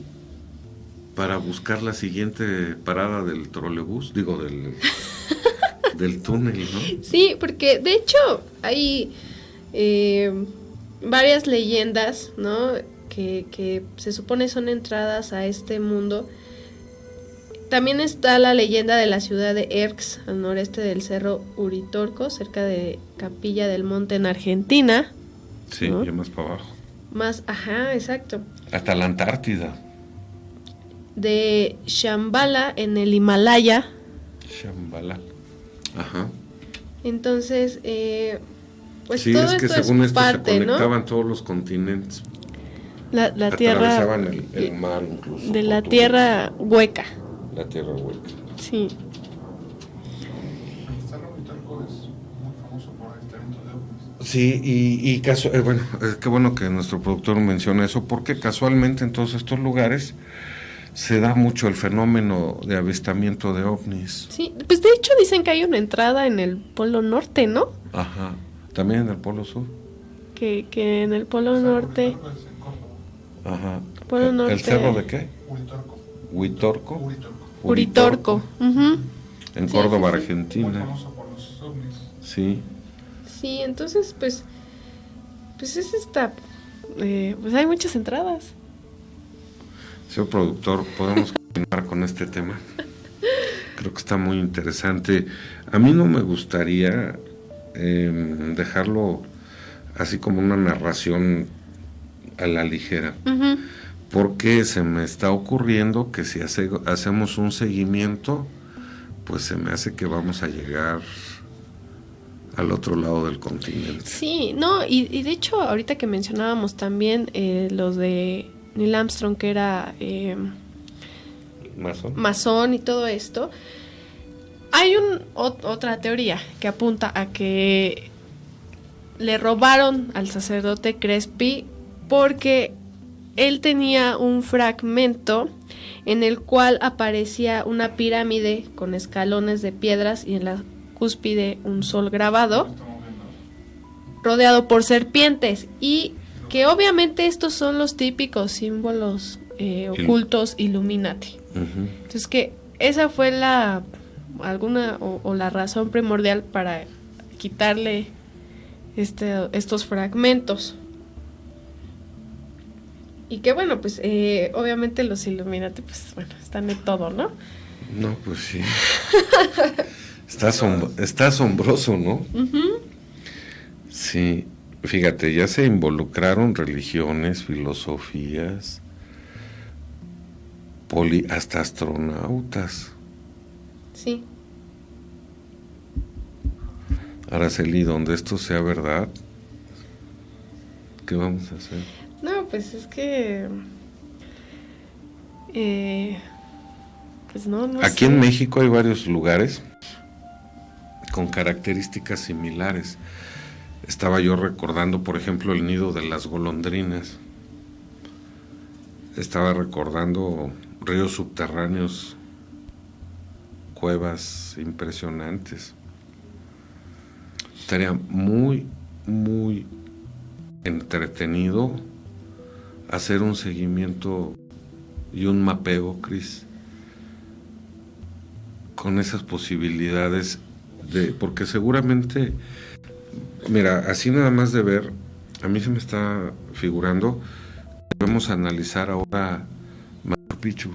para buscar la siguiente parada del trolebús, digo, del túnel, ¿no? Sí, porque de hecho hay varias leyendas, ¿no? Que se supone son entradas a este mundo. También está la leyenda de la ciudad de Erx, al noreste del cerro Uritorco, cerca de Capilla del Monte en Argentina. Sí, ¿no? ya más para abajo. Ajá, exacto. Hasta la Antártida. De Shambhala en el Himalaya. Shambhala. Ajá. Entonces, pues sí, todo es que esto según es esto parte, se ¿no? conectaban todos los continentes. La tierra Atravesaban el mar incluso. de la por tierra hueca. la tierra hueca. Sí. El Cerro Uritorco es muy famoso por avistamiento de ovnis. Sí, y bueno, qué bueno que nuestro productor menciona eso, porque casualmente en todos estos lugares se da mucho el fenómeno de avistamiento de ovnis. Sí, pues de hecho dicen que hay una entrada en el Polo Norte, ¿no? Ajá. También en el Polo Sur. Que en el Polo El Cerro Norte. Uritorco es en Córdoba. Ajá. Polo ¿El Norte. cerro de qué? Uritorco. Huitorco. Uritorco. Uritorco. Ujú. En Sí, Córdoba, sí, sí. Muy Argentina. famoso por los ovnis. Sí. Sí, entonces pues es esta, pues hay muchas entradas. Señor productor, podemos continuar con este tema. Creo que está muy interesante. A mí no me gustaría dejarlo así como una narración a la ligera, Ujú. porque se me está ocurriendo que si hacemos un seguimiento, pues se me hace que vamos a llegar al otro lado del continente. Sí, no, y de hecho ahorita que mencionábamos también los de Neil Armstrong, que era ¿Masón? masón y todo esto, hay otra teoría que apunta a que le robaron al sacerdote Crespi porque él tenía un fragmento en el cual aparecía una pirámide con escalones de piedras y en la cúspide un sol grabado Estamos viendo. rodeado por serpientes, y que obviamente estos son los típicos símbolos ocultos Illuminati. Ujú. Entonces que esa fue la razón primordial para quitarle estos fragmentos. Y que bueno, pues obviamente los Illuminati, pues bueno, están de todo, ¿no? No, pues sí. Está asombroso, ¿no? Ujú. Sí, fíjate, ya se involucraron religiones, filosofías, hasta astronautas. Sí. Araceli, donde esto sea verdad, ¿qué vamos a hacer? No, pues es que pues no Aquí sé. en México hay varios lugares con características similares. Estaba yo recordando, por ejemplo, el nido de las golondrinas. Estaba recordando ríos subterráneos cuevas impresionantes. Estaría muy, muy entretenido hacer un seguimiento y un mapeo, Cris, con esas posibilidades porque seguramente, mira, así nada más de ver, a mí se me está figurando que debemos analizar ahora Machu Picchu,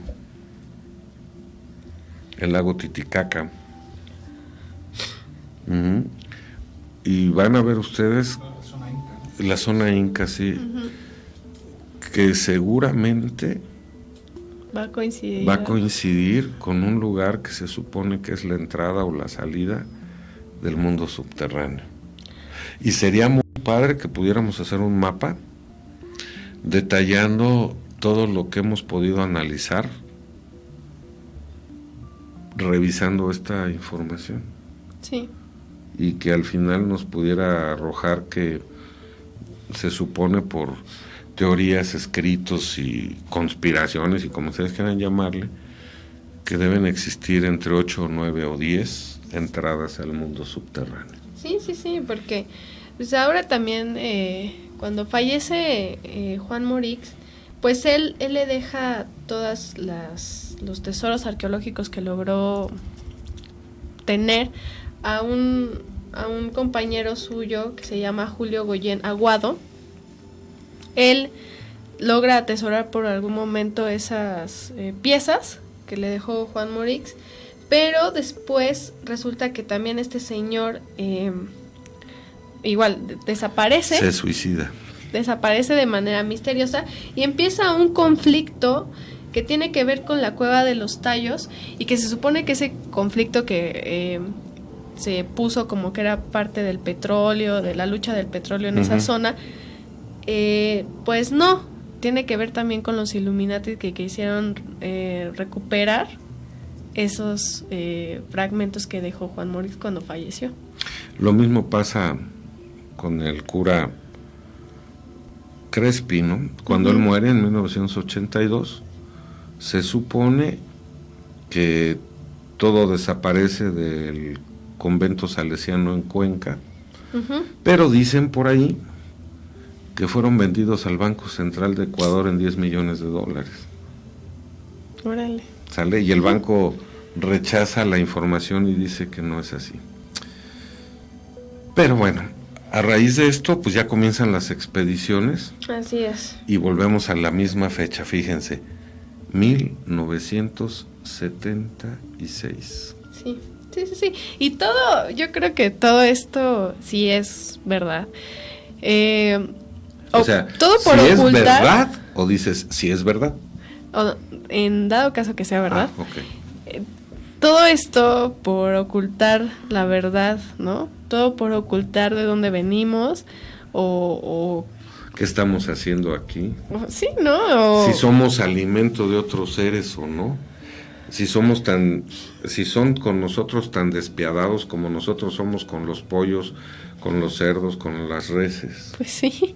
el lago Titicaca. Y van a ver ustedes La zona inca, ¿no? la zona inca, sí, que seguramente Va a coincidir con un lugar que se supone que es la entrada o la salida del mundo subterráneo. Y sería muy padre que pudiéramos hacer un mapa detallando todo lo que hemos podido analizar revisando esta información. Sí. Y que al final nos pudiera arrojar que se supone por teorías, escritos y conspiraciones, y como ustedes quieran llamarle, que deben existir entre 8, 9 o 10 entradas al mundo subterráneo. Sí, porque pues ahora también cuando fallece Juan Morix, pues él le deja todas los tesoros arqueológicos que logró tener a un compañero suyo que se llama Julio Goyen Aguado. Él logra atesorar por algún momento esas piezas que le dejó Juan Morix, pero después resulta que también este señor igual desaparece. Se suicida. Desaparece de manera misteriosa y empieza un conflicto que tiene que ver con la cueva de los Tallos, y que se supone que ese conflicto que se puso como que era parte del petróleo, de la lucha del petróleo en esa zona, pues no, tiene que ver también con los Illuminati que quisieron recuperar esos fragmentos que dejó Juan Morix cuando falleció. Lo mismo pasa con el cura Crespi, ¿no? Cuando él muere en 1982, se supone que todo desaparece del convento salesiano en Cuenca, pero dicen por ahí que fueron vendidos al Banco Central de Ecuador en $10 millones. Órale. ¿Sale? Y el banco rechaza la información y dice que no es así. Pero bueno, a raíz de esto, pues ya comienzan las expediciones. Así es. Y volvemos a la misma fecha, fíjense, 1976. Sí. Y todo, yo creo que todo esto sí es verdad. O sea, todo por si ocultar, es verdad, o dices si es verdad. O, en dado caso que sea verdad. Okay. Todo esto por ocultar la verdad, ¿no? Todo por ocultar de dónde venimos o ¿qué estamos haciendo aquí? Sí, ¿no? Si somos alimento de otros seres o no. Si son con nosotros tan despiadados como nosotros somos con los pollos, con los cerdos, con las reses. Pues sí.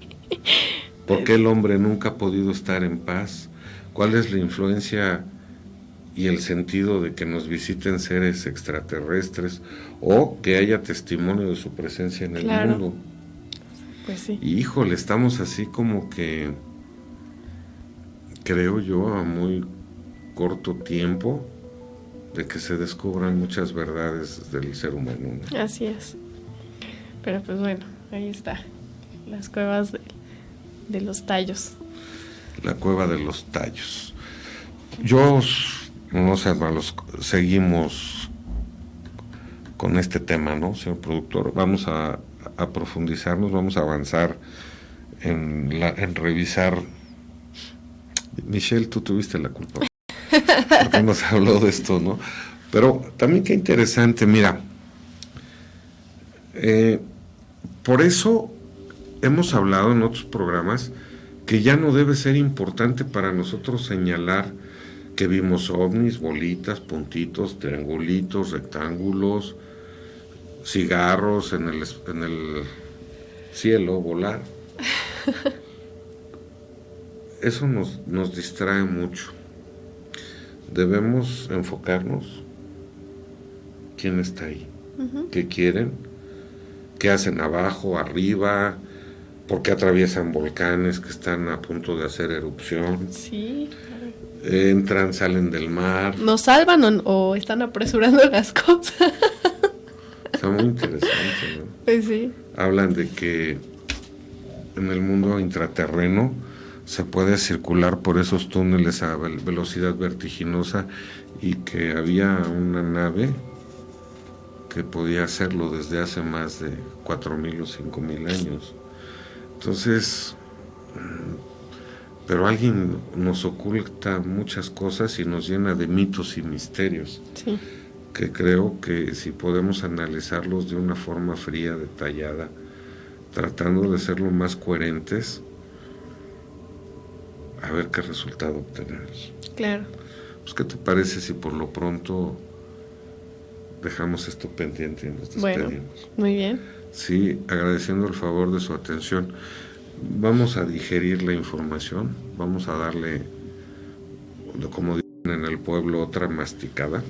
¿Por qué el hombre nunca ha podido estar en paz? ¿Cuál es la influencia y el sentido de que nos visiten seres extraterrestres o que haya testimonio de su presencia en el mundo? Pues sí. Y híjole, estamos así como que, creo yo, a muy corto tiempo de que se descubran muchas verdades del ser humano, ¿no? Así es. Pero pues bueno, ahí está. Las cuevas de los Tallos. La cueva de los Tallos. Yo, no sé, hermanos, seguimos con este tema, ¿no, señor productor? Vamos a profundizarnos, vamos a avanzar en revisar. Michelle, tú tuviste la culpa, porque nos habló de esto, ¿no? Pero también qué interesante, mira, por eso hemos hablado en otros programas que ya no debe ser importante para nosotros señalar que vimos ovnis, bolitas, puntitos, triangulitos, rectángulos, cigarros en el cielo, volar. Eso nos distrae mucho. Debemos enfocarnos quién está ahí, qué quieren, qué hacen abajo, arriba, por qué atraviesan volcanes que están a punto de hacer erupción. Sí. Entran, salen del mar. ¿Nos salvan o están apresurando las cosas? Está muy interesante, ¿no? Pues sí. Hablan de que en el mundo intraterreno se puede circular por esos túneles a velocidad vertiginosa y que había una nave que podía hacerlo desde hace más de 4.000 o 5.000 años. Entonces, pero alguien nos oculta muchas cosas y nos llena de mitos y misterios, Sí. que creo que si podemos analizarlos de una forma fría, detallada, tratando de ser lo más coherentes, a ver qué resultado obtenemos. Claro. Pues, ¿qué te parece si por lo pronto dejamos esto pendiente y nos despedimos? Bueno, muy bien. Sí, agradeciendo el favor de su atención. Vamos a digerir la información, vamos a darle, como dicen en el pueblo, otra masticada,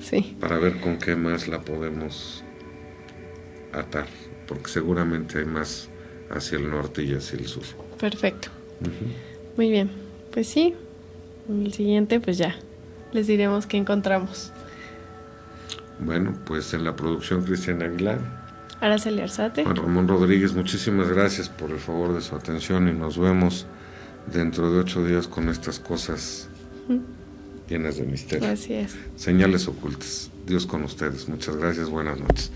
Sí. para ver con qué más la podemos atar, porque seguramente hay más hacia el norte y hacia el sur. Perfecto. Muy bien. Pues sí. En el siguiente, pues ya les diremos qué encontramos. Bueno, pues en la producción Cristian Aguilar, Araceli Arzate. Juan Ramón Rodríguez, muchísimas gracias por el favor de su atención y nos vemos dentro de 8 días con estas cosas llenas de misterio. Así es. Señales ocultas. Dios con ustedes. Muchas gracias. Buenas noches.